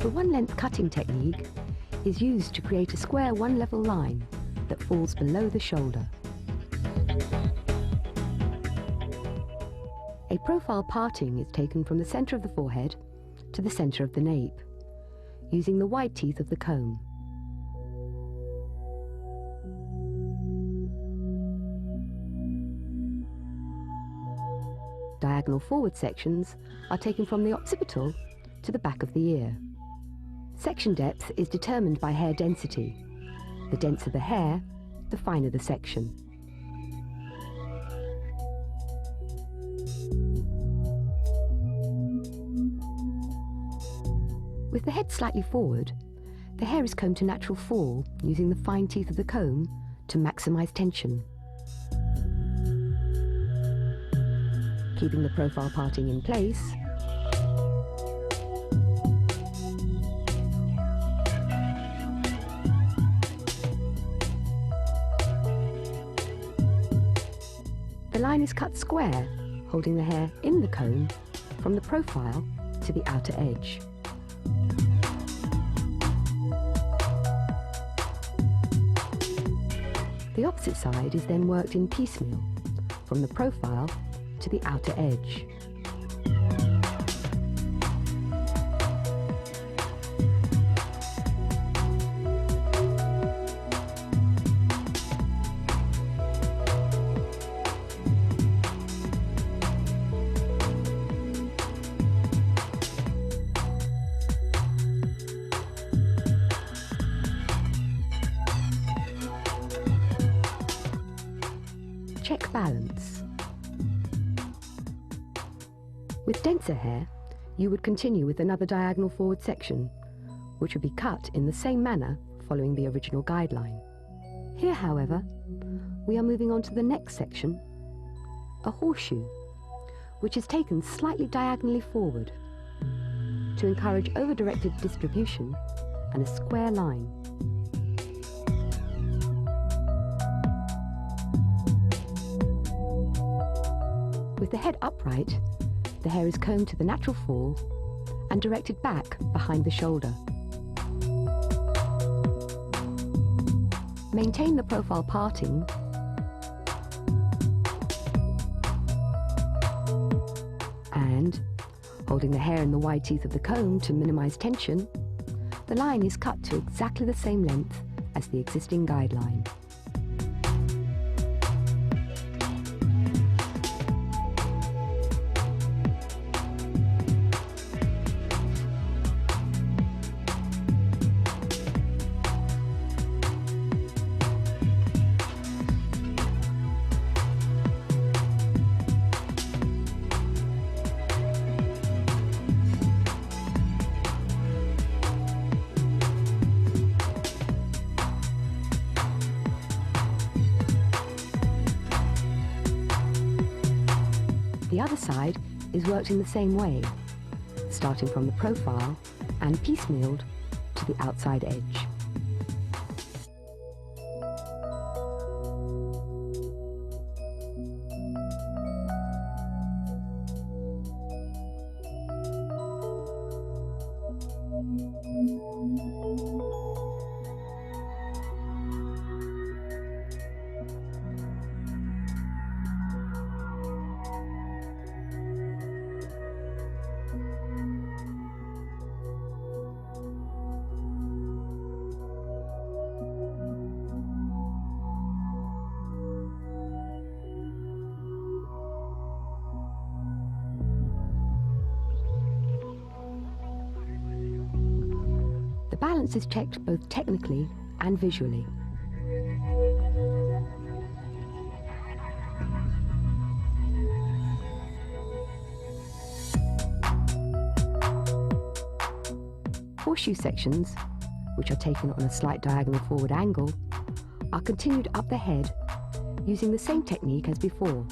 The one-length cutting technique is used to create a square one-level line that falls below the shoulder. A profile parting is taken from the centre of the forehead to the centre of the nape, using the wide teeth of the comb. Diagonal forward sections are taken from the occipital to the back of the ear. Section depth is determined by hair density. The denser the hair, the finer the section. With the head slightly forward, the hair is combed to natural fall using the fine teeth of the comb to maximize tension. Keeping the profile parting in place, the line is cut square, holding the hair in the comb from the profile to the outer edge. The opposite side is then worked in piecemeal, from the profile to the outer edge. Check balance. With denser hair, you would continue with another diagonal forward section, which would be cut in the same manner following the original guideline. Here, however, we are moving on to the next section, a horseshoe, which is taken slightly diagonally forward to encourage over-directed distribution and a square line. With the head upright, the hair is combed to the natural fall and directed back behind the shoulder. Maintain the profile parting and, holding the hair in the wide teeth of the comb to minimize tension, the line is cut to exactly the same length as the existing guideline. The other side is worked in the same way, starting from the profile and piecemealed to the outside edge. The balance is checked both technically and visually. Horseshoe sections, which are taken on a slight diagonal forward angle, are continued up the head using the same technique as before.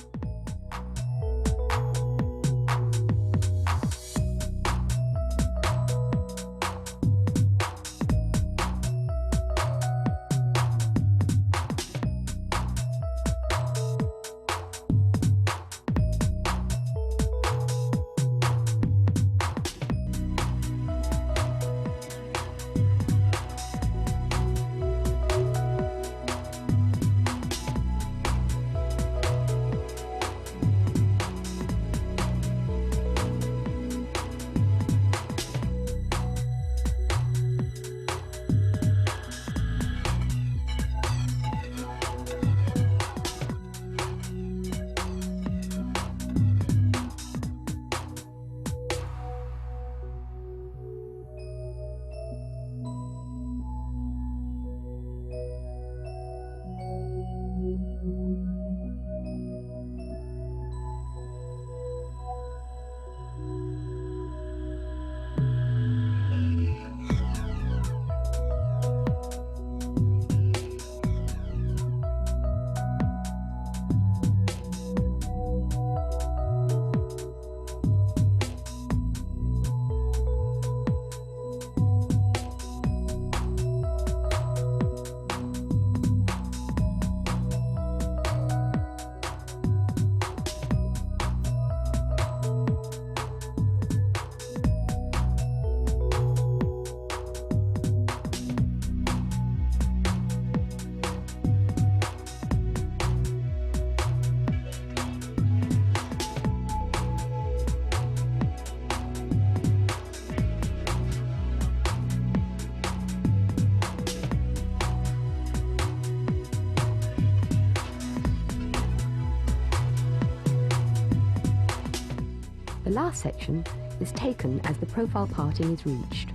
last section is taken as the profile parting is reached.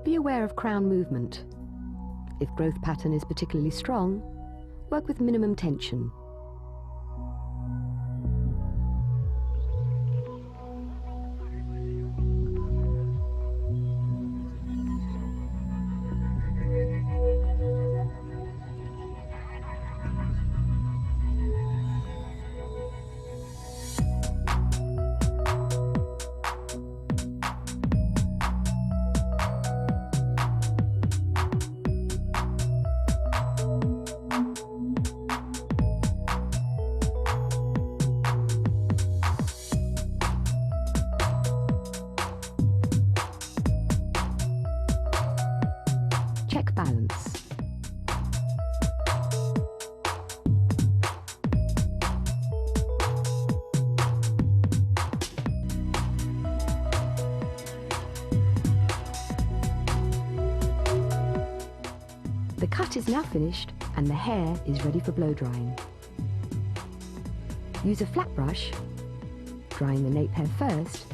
Be aware of crown movement. If growth pattern is particularly strong, work with minimum tension. Check balance. The cut is now finished and the hair is ready for blow drying. Use a flat brush, drying the nape hair first,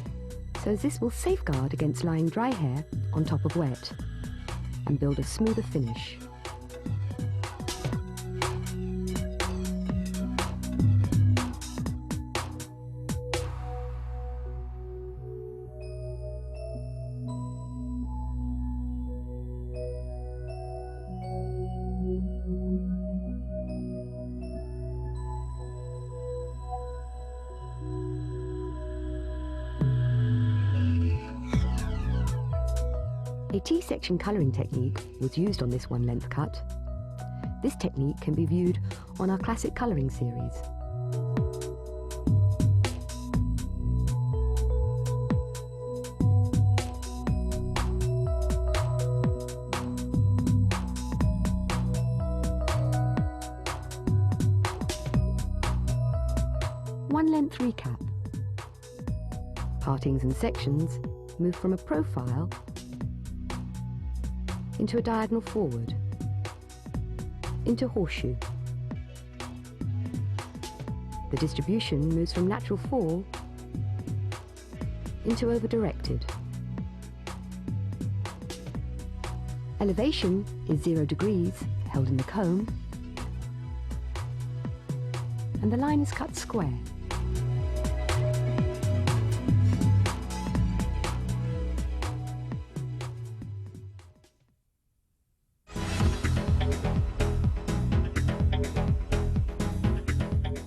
so as this will safeguard against lying dry hair on top of wet, and build a smoother finish. A T-section colouring technique was used on this one-length cut. This technique can be viewed on our classic colouring series. One-length recap. Partings and sections move from a profile into a diagonal forward, into horseshoe. The distribution moves from natural fall into over-directed. Elevation is 0 degrees, held in the comb, and the line is cut square.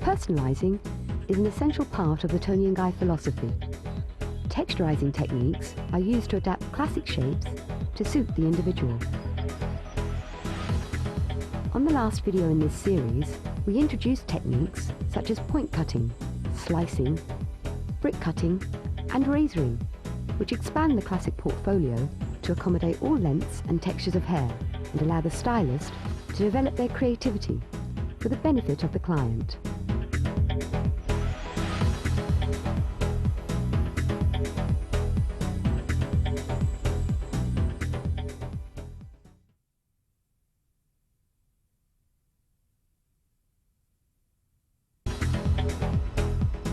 Personalizing is an essential part of the Toni and Guy philosophy. Texturizing techniques are used to adapt classic shapes to suit the individual. On the last video in this series, we introduced techniques such as point cutting, slicing, brick cutting, and razoring, which expand the classic portfolio to accommodate all lengths and textures of hair and allow the stylist to develop their creativity for the benefit of the client.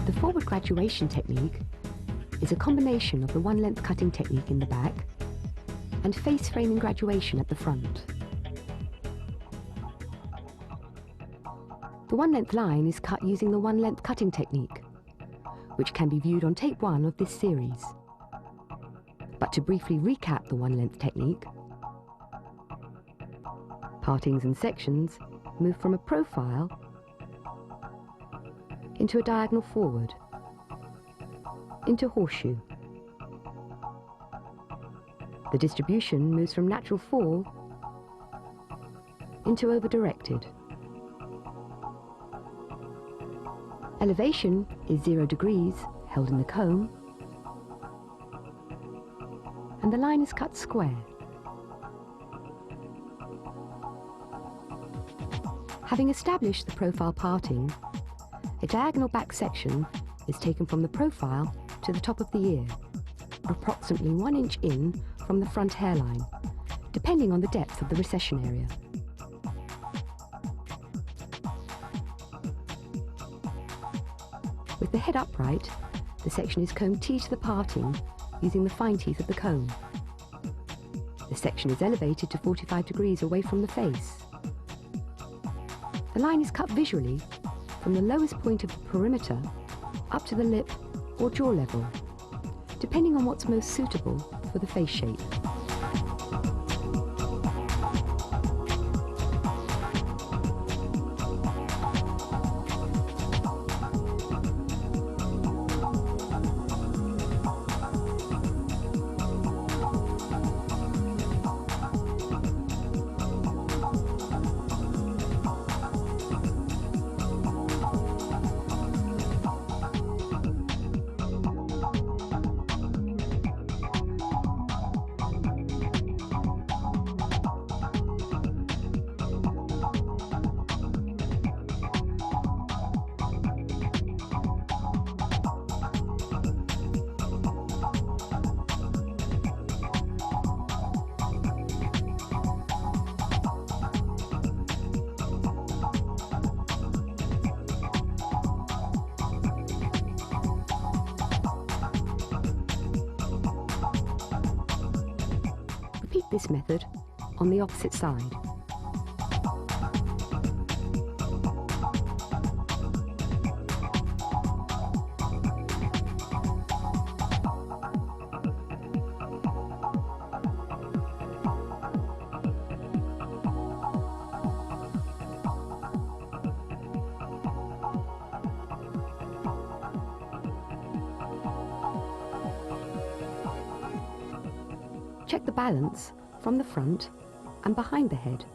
The forward graduation technique is a combination of the one-length cutting technique in the back and face framing graduation at the front. The one-length line is cut using the one-length cutting technique, which can be viewed on tape 1 of this series. But to briefly recap the one-length technique, partings and sections move from a profile into a diagonal forward, into horseshoe. The distribution moves from natural fall into over-directed. Elevation is 0 degrees, held in the comb, and the line is cut square. Having established the profile parting, a diagonal back section is taken from the profile to the top of the ear, approximately 1 inch in from the front hairline, depending on the depth of the recession area. With the head upright, the section is combed T to the parting using the fine teeth of the comb. The section is elevated to 45 degrees away from the face. The line is cut visually from the lowest point of the perimeter up to the lip or jaw level, depending on what's most suitable for the face shape. Repeat this method on the opposite side. Check the balance from the front and behind the head.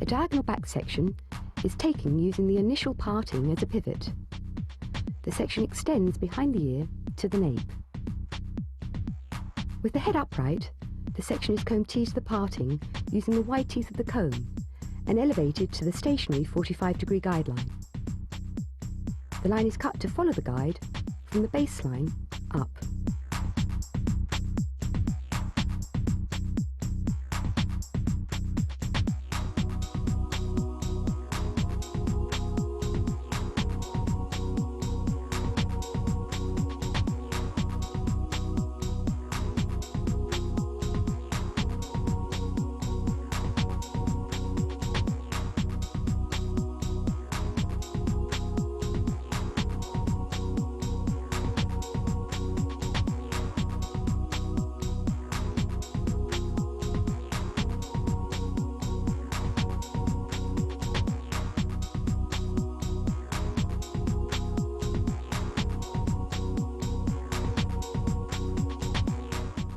A diagonal back section is taken using the initial parting as a pivot. The section extends behind the ear to the nape. With the head upright, the section is combed T to the parting using the wide teeth of the comb and elevated to the stationary 45-degree guideline. The line is cut to follow the guide from the baseline up.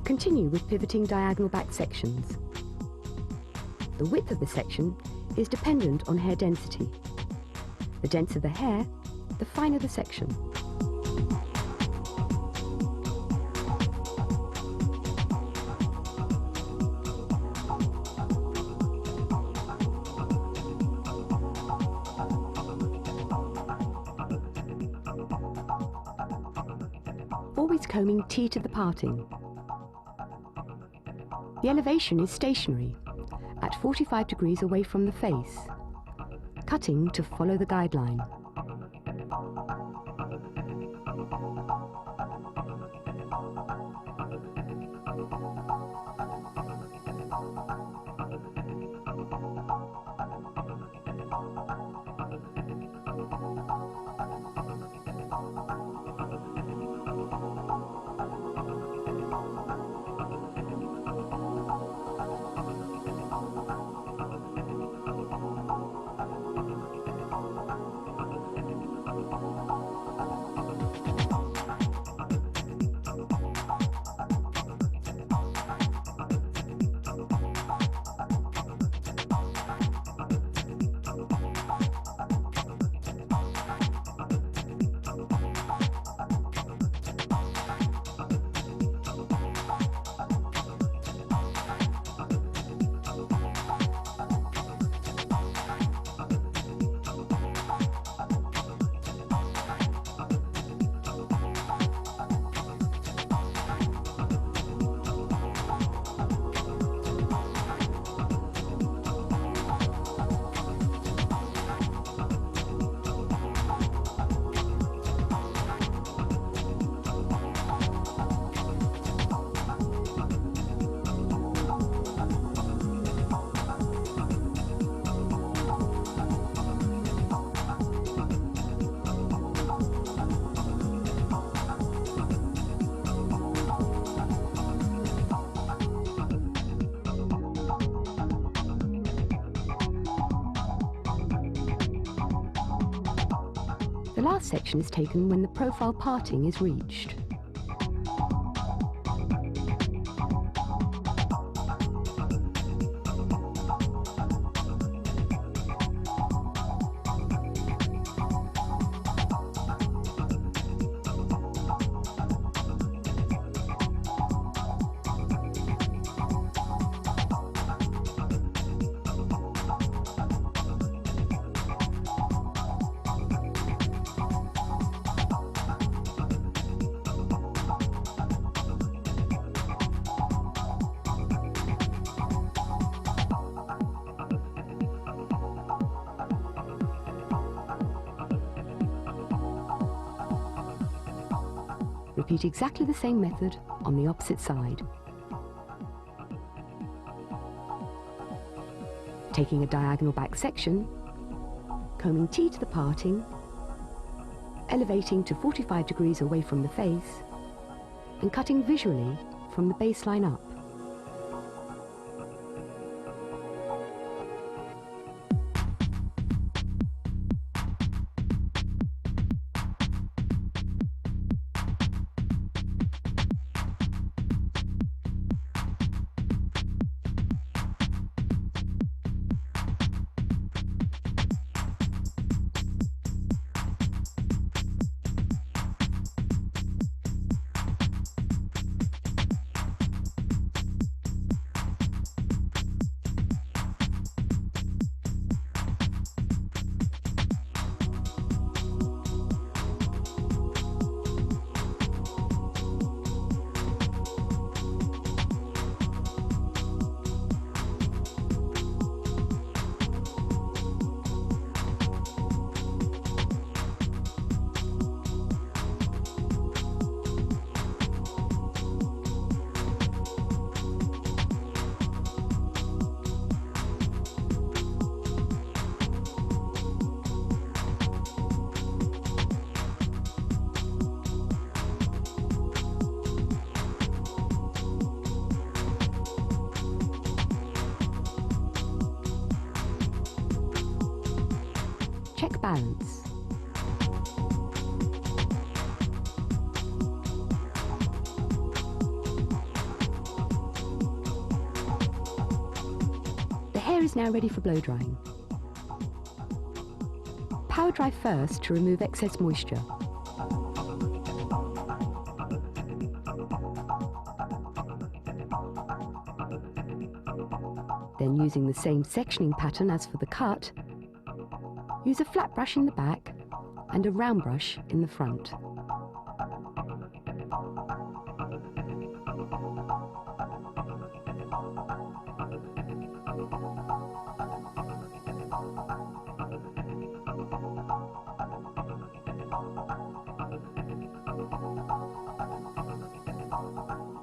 Continue with pivoting diagonal back sections. The width of the section is dependent on hair density. The denser the hair, the finer the section. Always combing T to the parting. The elevation is stationary, at 45 degrees away from the face, cutting to follow the guideline. The last section is taken when the profile parting is reached. Repeat exactly the same method on the opposite side. Taking a diagonal back section, combing T to the parting, elevating to 45 degrees away from the face, and cutting visually from the baseline up. Check balance. The hair is now ready for blow drying. Power dry first to remove excess moisture. Then, using the same sectioning pattern as for the cut, use a flat brush in the back and a round brush in the front.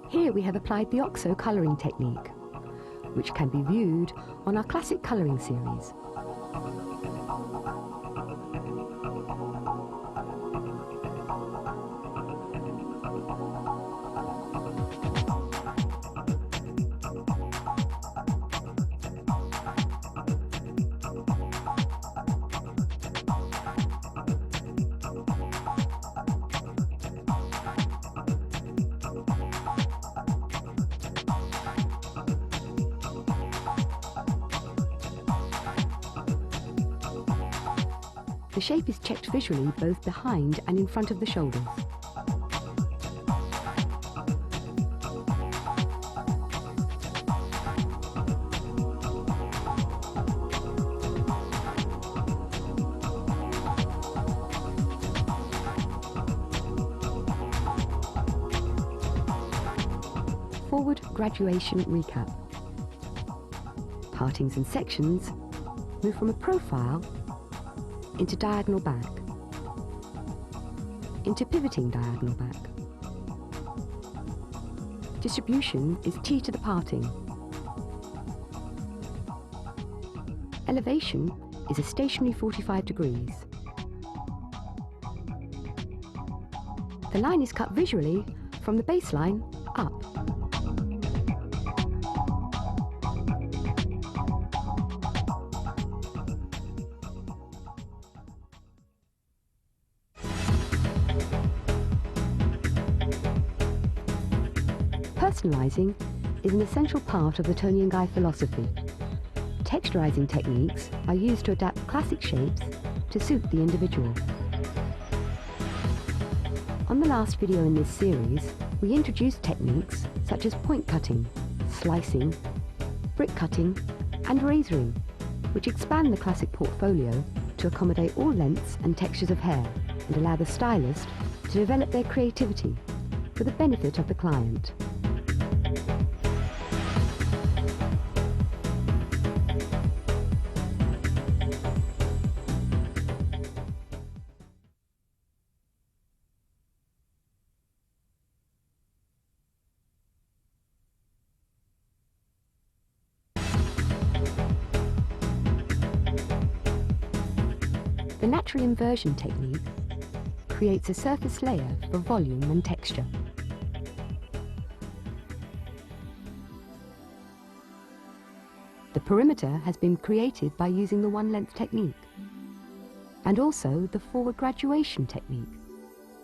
Here we have applied the OXO colouring technique, which can be viewed on our classic colouring series. The shape is checked visually both behind and in front of the shoulders. Forward graduation recap. Partings and sections move from a profile into diagonal back, into pivoting diagonal back. Distribution is T to the parting. Elevation is a stationary 45 degrees. The line is cut visually from the baseline up. personalizing is an essential part of the Toni and Guy philosophy. Texturizing techniques are used to adapt classic shapes to suit the individual. On the last video in this series, we introduced techniques such as point cutting, slicing, brick cutting, and razoring, which expand the classic portfolio to accommodate all lengths and textures of hair and allow the stylist to develop their creativity for the benefit of the client. The natural inversion technique creates a surface layer for volume and texture. The perimeter has been created by using the one-length technique, and also the forward graduation technique,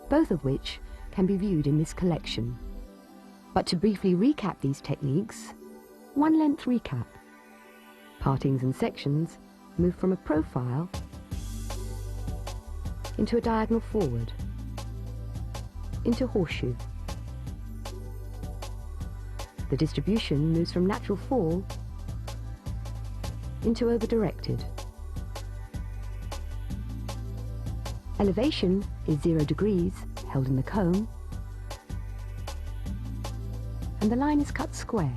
both of which can be viewed in this collection. But to briefly recap these techniques, one-length recap. Partings and sections move from a profile into a diagonal forward, into horseshoe. The distribution moves from natural fall into over-directed. Elevation is 0 degrees, held in the comb, and the line is cut square.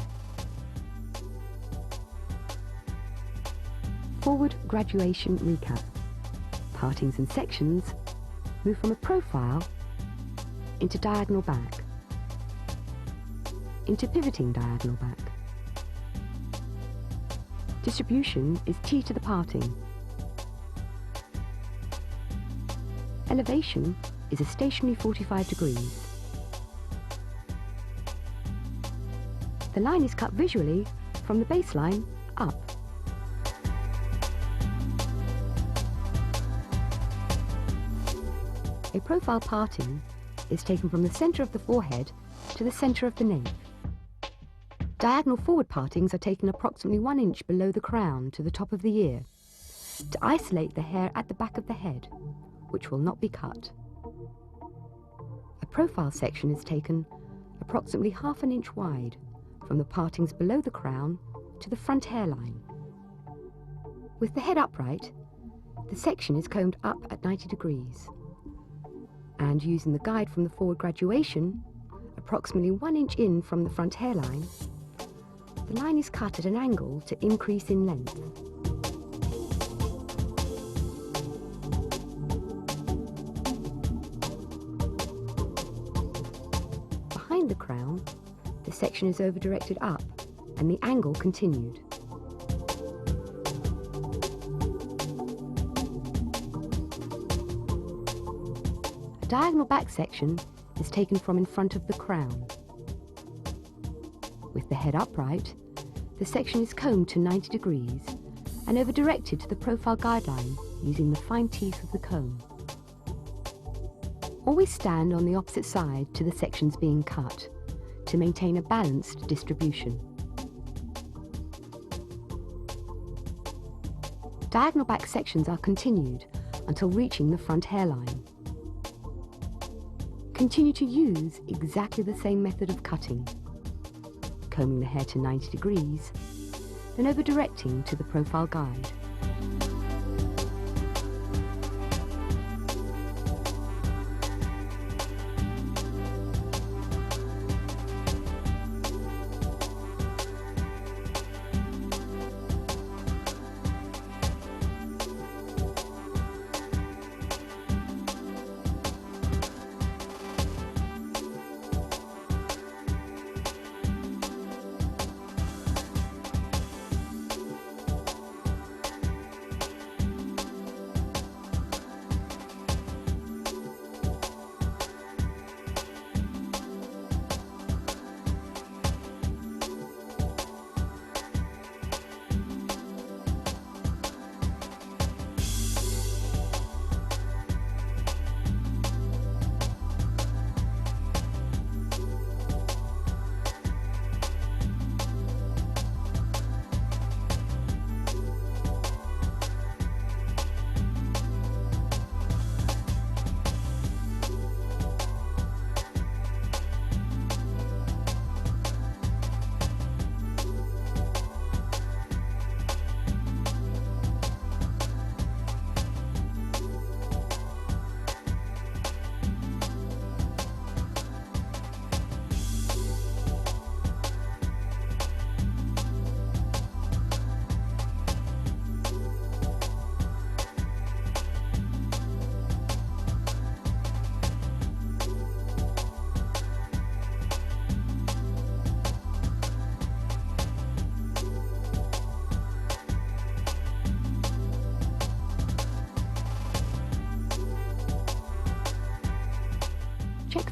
Forward graduation recap. Partings and sections move from a profile into diagonal back, into pivoting diagonal back. Distribution is T to the parting. Elevation is a stationary 45 degrees. The line is cut visually from the baseline up. A profile parting is taken from the centre of the forehead to the centre of the nape. Diagonal forward partings are taken approximately 1 inch below the crown to the top of the ear to isolate the hair at the back of the head, which will not be cut. A profile section is taken approximately ½ an inch wide from the partings below the crown to the front hairline. With the head upright, the section is combed up at 90 degrees. And using the guide from the forward graduation, approximately 1 inch in from the front hairline, the line is cut at an angle to increase in length. Behind the crown, the section is over-directed up and the angle continued. A diagonal back section is taken from in front of the crown. With the head upright, the section is combed to 90 degrees and over-directed to the profile guideline using the fine teeth of the comb. Always stand on the opposite side to the sections being cut to maintain a balanced distribution. Diagonal back sections are continued until reaching the front hairline. Continue to use exactly the same method of cutting, combing the hair to 90 degrees, then over-directing to the profile guide.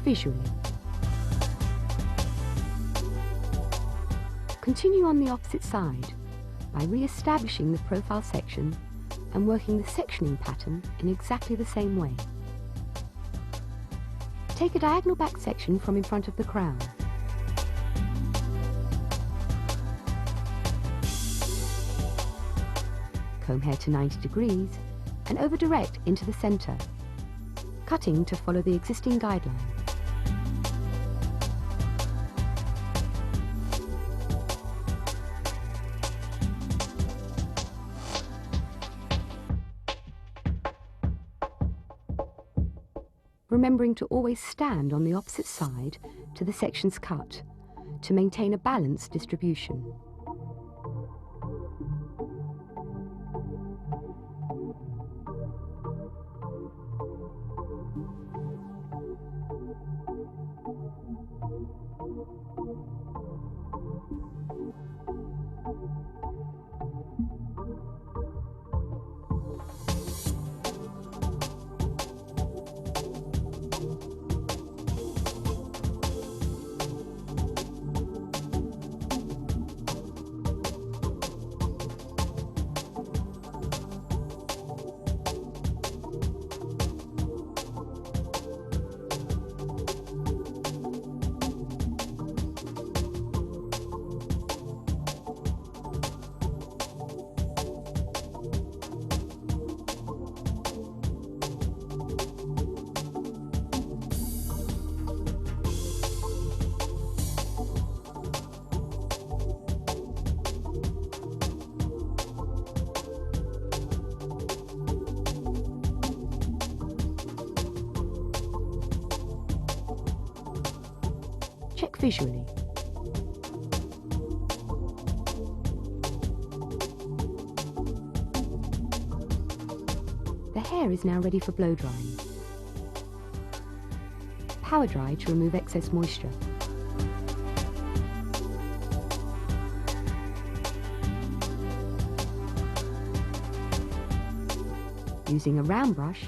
visually. Continue on the opposite side by re-establishing the profile section and working the sectioning pattern in exactly the same way. Take a diagonal back section from in front of the crown. Comb hair to 90 degrees and over direct into the centre, cutting to follow the existing guideline. Remembering to always stand on the opposite side to the sections cut to maintain a balanced distribution. Check visually. The hair is now ready for blow drying. Power dry to remove excess moisture. Using a round brush,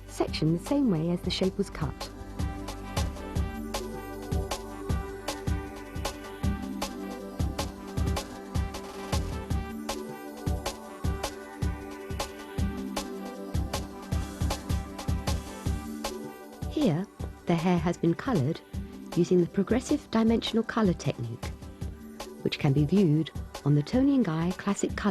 section the same way as the shape was cut. Here, the hair has been coloured using the progressive dimensional colour technique, which can be viewed on the Toni & Guy Classic Colour